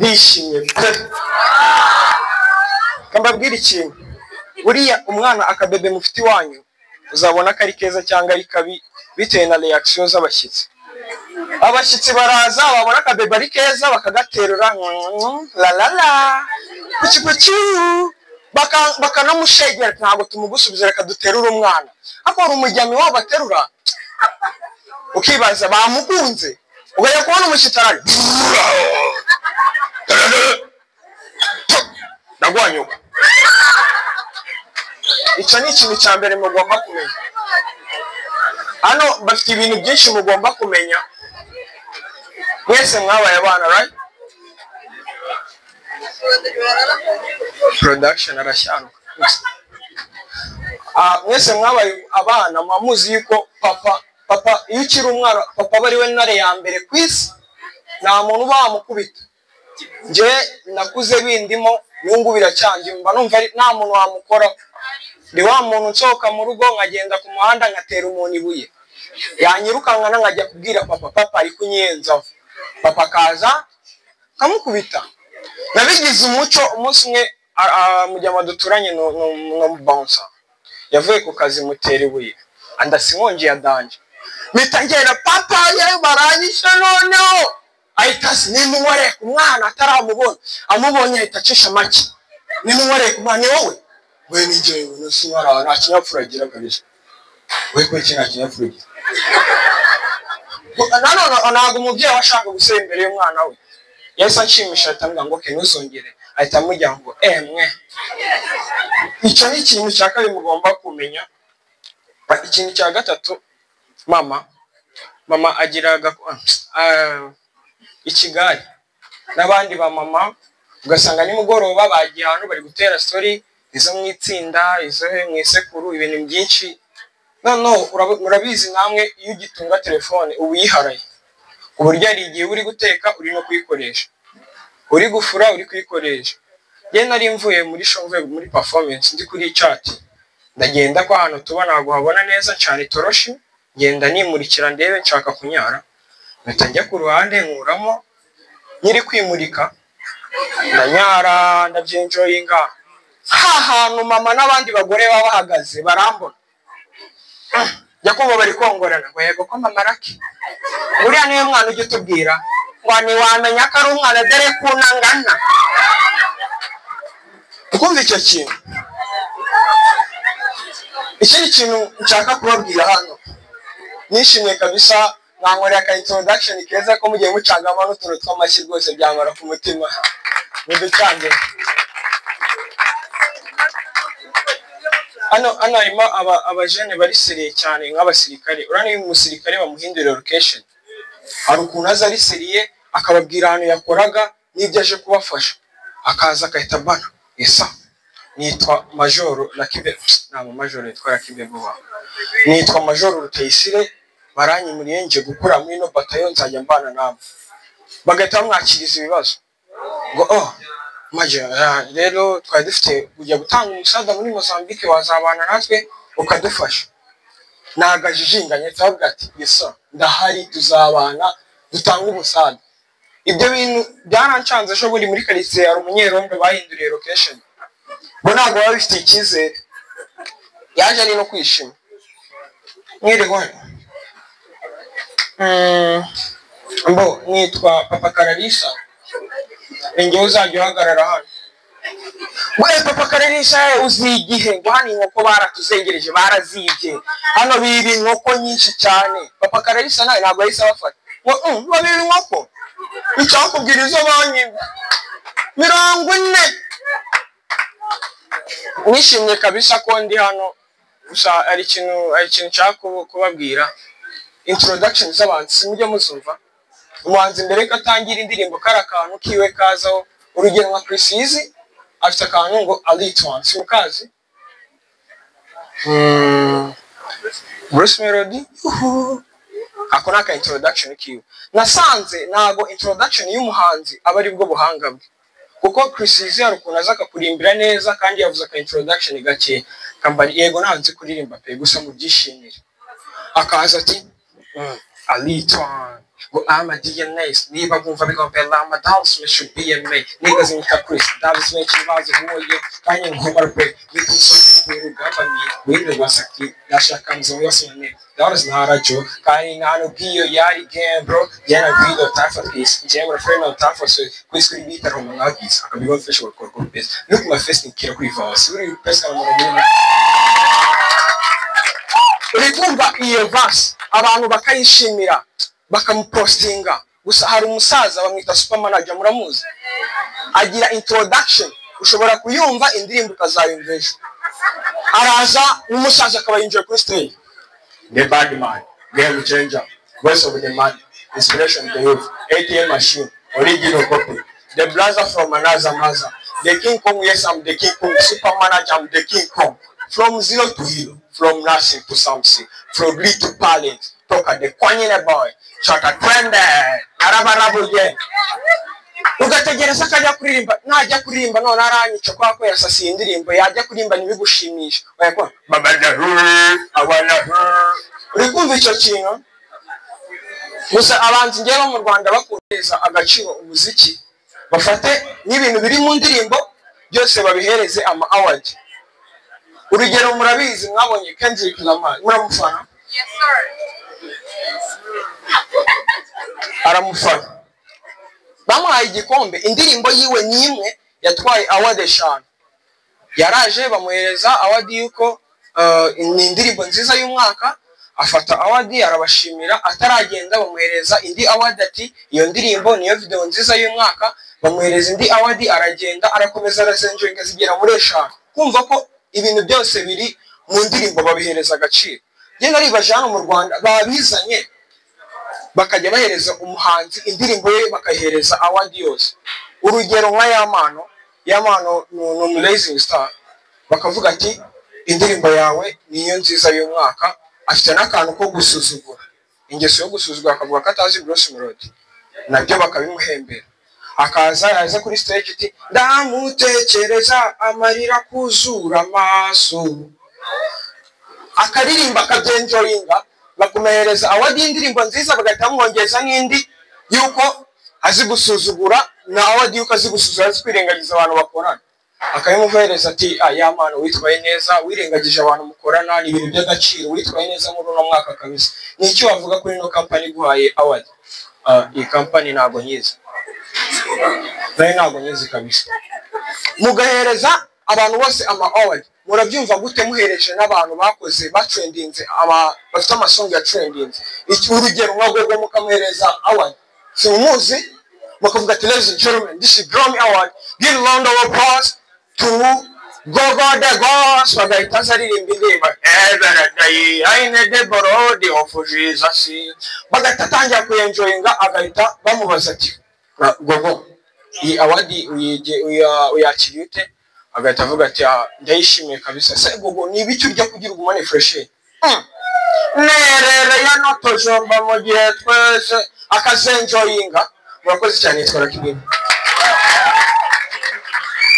ndishimye kambabwira ikintu buriya umwana akabebe mufite wanyu uzabona ko ari keza cyangwa ari kabi bitewe na reaction z'abashyitsi. Abashyitsi baraza babona akabebe ari keza bakagaterura la la la kuki bakanamushegera ntabwo tumugusubiza reka duterura umwana akora umujyami wabo baterura ukibaza bamukunze ugaya kubona umushitarari nagwanyuka. Icyo ni ikintu cya mbere mugomba kumenya. Hano bafite ibintu byinshi mugomba kumenya mwese mwabaye abana right production arashyanuka mwese mwabaye abana mwamuzi yuko papa iyo ukiri umwana papa bari we ntare ya mbere ku isi nta muntu bamukubita. Nje nakuze bindimo nyungu biracyanjye mba numva nta muntu wamukora ndi wa muntu nsohoka mu rugo nkagenda ku muhanda ngatera umuntu ibuye yanyirukanka nkajya kubwira papa ari kunyenza papa kaza kamukubita. Nabigize umuco umunsi umwe mujyama duturanye no bouncer yavuye ku kazi mutera ibuye andasinkonje ya danje mitangera papa ye baranyishe noneho ahitasi nimumware umwana ataramubona amubonye ahitacisha make nimumware kumane wowe we ninje nusinyara nta kinyafuragira kabisa we ko kina kinyafuragira ntabwo umubyeyi washaka guseba imbere y'umwana we yahise anshimisha atambwira ngo ke ntuzongere ahita amujya ngo mwe. Icyo ni ikintu cya kabiri mugomba kumenya. Ikintu cya gatatu mama agira ikigari n'abandi ba mama ugasanga nimugoroba bagiye ahantu bari gutera story izo mu itsinda izo mu isekuru ibintu byinshi murabizi namwe iyo ugitunga telefone ubuyiharaye uburyo ari igihe uri guteka uri no kuyikoresha uri gufura uri kuyikoresha. Je nari mvuye muri shomve muri performance ndi kuri chat ndagenda ko ahantu tubona ntago habona neza cyane toroshi ngenda nimurikira ndebe nshaka kunyara mpita ku ruhande nkuramo nyiri kwimurika ndanyara ndabyenjoyinga hantu mama n'abandi bagore baba bahagaze barambona yakubo bari kongorana ngo yego ko mama raki buriya niwe mwana ujye tubwira ngo ni wamenya ko ari umwana dore kunangana ukumva icyo kintu. Ikindi kintu nshaka kubabwira hano nishimye kabisa mwankorera ka introduction keza ko mugiye mucangama n'utuntu tw'amashyi rwose byamara ku mutima niducange. Hano harimo abajene bari seriye cyane nk'abasirikare urani umusirikare bamuhindurira location hari ukuntu aza ari seriye akababwira ahantu yakoraga n'ibyo aje kubafasha akaza akahita bana esa nitwa Majoro Lakibe namo Majoro yitwa Lakibe buba nitwa Majoro Ruteyisire baranyimuriye nje gukora muri no batayo nzajya mbana nabo bagahita bamwakiriza ibibazo ngo Majoro rero twari dufite kujya gutanga umusaza muri Mozambique wazabana natwe ukadufasha nagajijinganye twavuga ati yesa ndahari tuzabana dutanga umusaza. Ibyo bintu byarancanze ejo buri muri quartier ya Umunyerombe bahinduriye location bo ntabwo baba bifite icyizere yaje ari no kwishima mwiriwe mbo nitwa Papa Kararisa njye uzajya uhagarara hano we Papa Kararisa uzi igihe ngo hano inkoko baratuzengereje barazibye hano bibi inkoko nyinshi cyane. Papa Kararisa nawe ntabwo yahise abafata ngo babibi inkoko icyakubwira izo banyi 40. Nishimye kabisa ko ndi hano gusa ari ikintu cyaka kubabwira introduction z'abantu simujye muzumva umuhanzi mbere ko atangira indirimbo karakantu kiwe kazaho urugero nka Chris afite akantu ngo Alitwan simukazi Bruce Melody akora ka introduction kiwe nasanze nago introduction y'umuhanzi aba ari bwo buhanga bwe kuko Chris hari ukuntu azaka kurimbira neza kandi yavuze ka introduction gake kambari yego nanze kuririmba pe gusa mu byishimire akaza ati Alitwan ngo I'm a DNS niba bumva bigombera amadance should be a me niggas in Chris davis benshi bazi huye kanye ngomba pe bitusoje kurugamba ni wende wasaki nashaka mzo yose ne that is not a joke kanye nano giyo yari game bro yana video tafa this jam friend of tafa so kwisuri bita romo ngagisa akabigo fish work ko best look my face in kira kwiva suri pesa na mwana urikumva iyo verse abantu bakayishimira bakamupostinga gusa hari umusaza bamwita super manager muramuzi agira introduction ushobora kuyumva indirimbo kazayumvesha araza umusaza akaba yinjiye kuri stage the bad man game changer voice of the man inspiration of the youth ATM machine original copy the brother from another mother the king kong yes I'm the king kong super manager I'm the king kong from zero to hero from nothing to something from greed to talent talk at the kwanyine boy chaka twende arabarabu je ugategereza kajya kuririmba najya kuririmba none aranyica kwa ko yasasiye indirimbo yajya kuririmba nibigushimisha wayakwa babada abana urikumva icyo kintu gusa abanzi ngero mu Rwanda bakuneza agaciro umuziki bafate n'ibintu biri mu ndirimbo byose babihereze ama award urugero murabizi mwabonye Kendrick Lamar muramufana yes sir aramufana bamuhaye igikombe indirimbo yiwe nimwe yatwaye award 5 yaraje bamuhereza award yuko ni indirimbo nziza y'umwaka afata award arabashimira ataragenda bamuhereza indi award ati iyo ndirimbo niyo video nziza y'umwaka bamuhereza indi award aragenda arakomeza arazenjoinga zigera muri 5 kumva ko ibintu byose biri mu ndirimbo babihereza agaciro genda ribaje hano mu Rwanda babizanye bakajya bahereza umuhanzi indirimbo ye bakayihereza award yose urugero nka Yamano no Rising Star bakavuga ati indirimbo yawe niyo nziza y'umwaka afite n'akantu ko gusuzugura ingeso yo gusuzugura akavuga ko atazi Bruce Melody nabyo bakabimuhembera akaza yaza kuri stage ati ndamutekereza amarira kuzura amaso akaririmba akabyenjoyinga bakumehereza award y'indirimbo nziza bagatamwongeza n'indi yuko azi gusuzugura na award yuko azi gusuzugura azi kwirengagiza abantu bakorana akayimuhereza ati Yamano witwaye neza wirengagije abantu mukorana ni ibintu by'agaciro witwaye neza muri uno mwaka kabisa ni icyo wavuga kuri no company guhaye award iyi company ntago nyiza ntago nyiza kabisa mugahereza abantu bose ama award murabyumva gute muhereje n'abantu bakoze batrendinze bafite amasonga ya trendinze iki urugero mwagwego mukamuhereza award simuzi bakavuga ati ladies and gentlemen this is Grammy Award give a round of applause to Gogo the Gods bagahita aririmba indirimbo everyday aine de borode of Jesus bagahita atangira kuyenjoyinga agahita bamubaza ati Gogo iyi award uyakiriye ute agahita avuga ati ndayishimiye kabisa se Gogo ni ibiki urya kugira ugumane fresh nerere ya notojomba mu gihe twese akazenjoyinga murakoze cyane twara kibintu